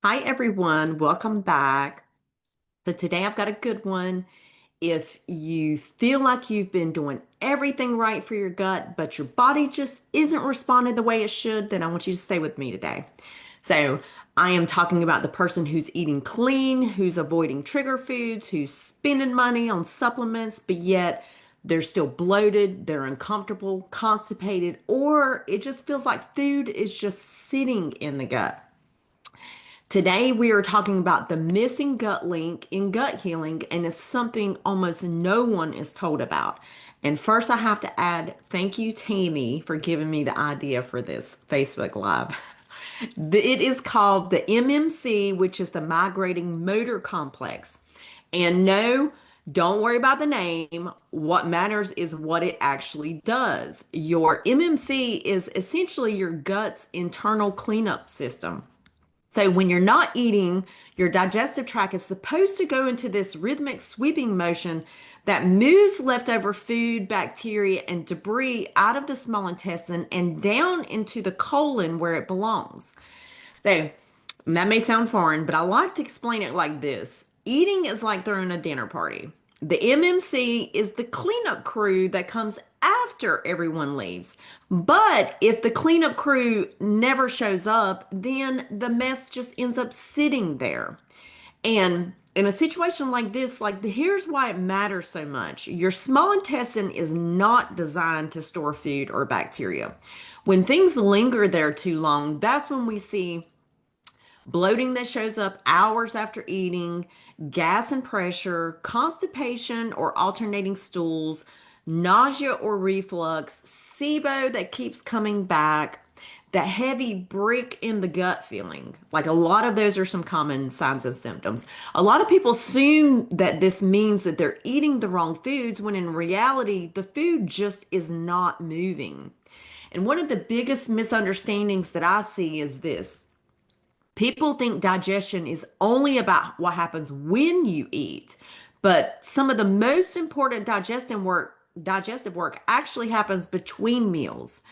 Hi everyone, welcome back. So today I've got a good one. If you feel like you've been doing everything right for your gut, but your body just isn't responding the way it should, then I want you to stay with me today. So I am talking about the person who's eating clean, who's avoiding trigger foods, who's spending money on supplements, but yet they're still bloated, they're uncomfortable, constipated, or it just feels like food is just sitting in the gut. Today, we are talking about the missing gut link in gut healing, and it's something almost no one is told about. And first, I have to add thank you, Tammy, for giving me the idea for this Facebook Live. It is called the MMC, which is the Migrating Motor Complex. And no, don't worry about the name. What matters is what it actually does. Your MMC is essentially your gut's internal cleanup system. So when you're not eating, your digestive tract is supposed to go into this rhythmic sweeping motion that moves leftover food, bacteria, and debris out of the small intestine and down into the colon where it belongs. So that may sound foreign, but I like to explain it like this. Eating is like throwing a dinner party. The MMC is the cleanup crew that comes after everyone leaves. But if the cleanup crew never shows up, then the mess just ends up sitting there. And in a situation like this, here's why it matters so much. Your small intestine is not designed to store food or bacteria. When things linger there too long, that's when we see bloating that shows up hours after eating, gas and pressure, constipation or alternating stools, nausea or reflux, SIBO that keeps coming back, that heavy brick in the gut feeling. Like a lot of those are some common signs and symptoms. A lot of people assume that this means that they're eating the wrong foods when in reality, the food just is not moving. And one of the biggest misunderstandings that I see is this. People think digestion is only about what happens when you eat, but some of the most important digestive work actually happens between meals.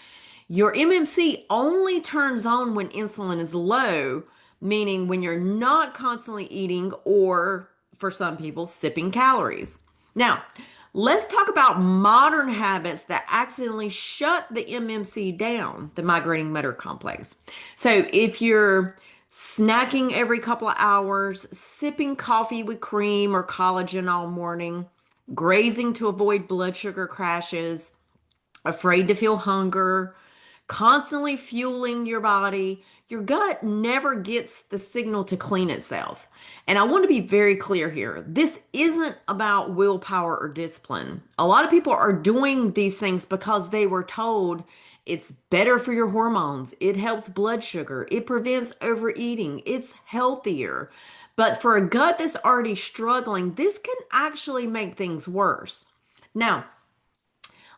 Your MMC only turns on when insulin is low, meaning when you're not constantly eating or for some people sipping calories. Now, let's talk about modern habits that accidentally shut the MMC down, the migrating motor complex. So if you're snacking every couple of hours, sipping coffee with cream or collagen all morning, grazing to avoid blood sugar crashes, afraid to feel hunger, constantly fueling your body, your gut never gets the signal to clean itself. And I want to be very clear here. This isn't about willpower or discipline. A lot of people are doing these things because they were told it's better for your hormones. It helps blood sugar. It prevents overeating. It's healthier. But for a gut that's already struggling, this can actually make things worse. Now,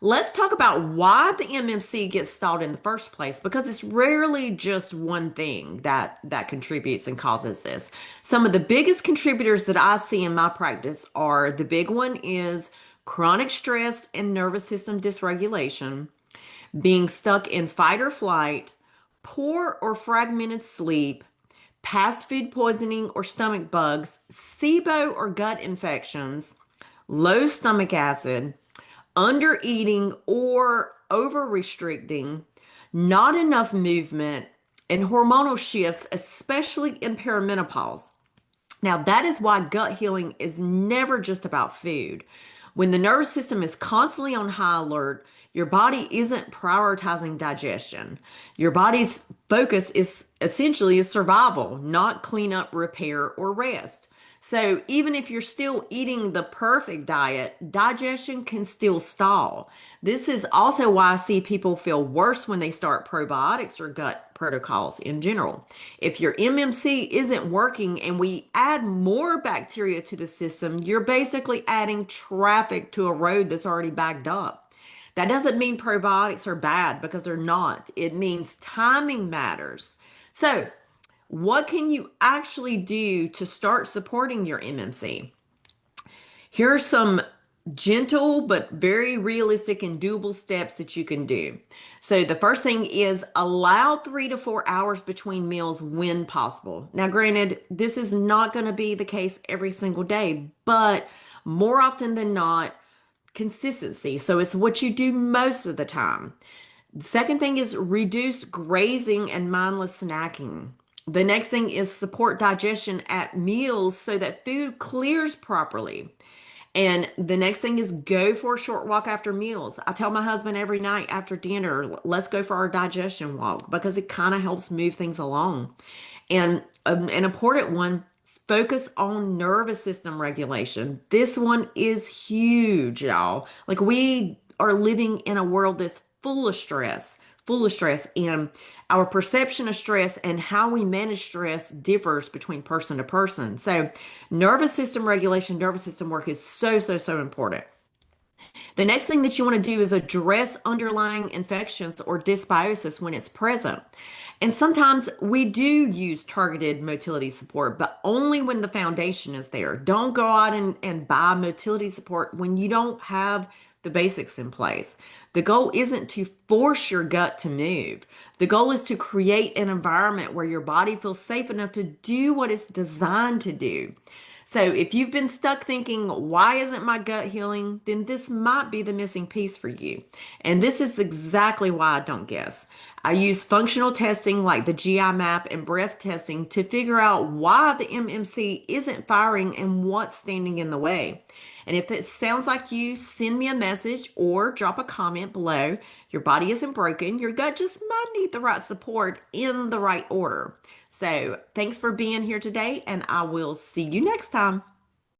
let's talk about why the MMC gets stalled in the first place because it's rarely just one thing that contributes and causes this. Some of the biggest contributors that I see in my practice are the big one is chronic stress and nervous system dysregulation, being stuck in fight or flight, poor or fragmented sleep, past food poisoning or stomach bugs, SIBO or gut infections, low stomach acid, under eating or over restricting, not enough movement, and hormonal shifts, especially in perimenopause. Now, that is why gut healing is never just about food. When the nervous system is constantly on high alert, your body isn't prioritizing digestion. Your body's focus is essentially survival, not cleanup, repair, or rest. So even if you're still eating the perfect diet, digestion can still stall. This is also why I see people feel worse when they start probiotics or gut protocols in general. If your MMC isn't working and we add more bacteria to the system, you're basically adding traffic to a road that's already backed up. That doesn't mean probiotics are bad because they're not. It means timing matters. So, what can you actually do to start supporting your MMC? Here are some gentle but very realistic and doable steps that you can do. So the first thing is allow 3 to 4 hours between meals when possible. Now, granted, this is not going to be the case every single day, but more often than not, consistency. So it's what you do most of the time. The second thing is reduce grazing and mindless snacking. The next thing is support digestion at meals so that food clears properly. And the next thing is go for a short walk after meals. I tell my husband every night after dinner, let's go for our digestion walk because it kind of helps move things along. And an important one, focus on nervous system regulation. This one is huge, y'all. Like we are living in a world that's full of stress, and our perception of stress and how we manage stress differs between person to person. So, nervous system regulation, nervous system work is so, so, so important. The next thing that you want to do is address underlying infections or dysbiosis when it's present. And sometimes we do use targeted motility support, but only when the foundation is there. Don't go out and buy motility support when you don't have the basics in place. The goal isn't to force your gut to move. The goal is to create an environment where your body feels safe enough to do what it's designed to do. So if you've been stuck thinking, why isn't my gut healing? Then this might be the missing piece for you. And this is exactly why I don't guess. I use functional testing like the GI map and breath testing to figure out why the MMC isn't firing and what's standing in the way. And if it sounds like you, send me a message or drop a comment below. Your body isn't broken. Your gut just might need the right support in the right order. So thanks for being here today, and I will see you next time.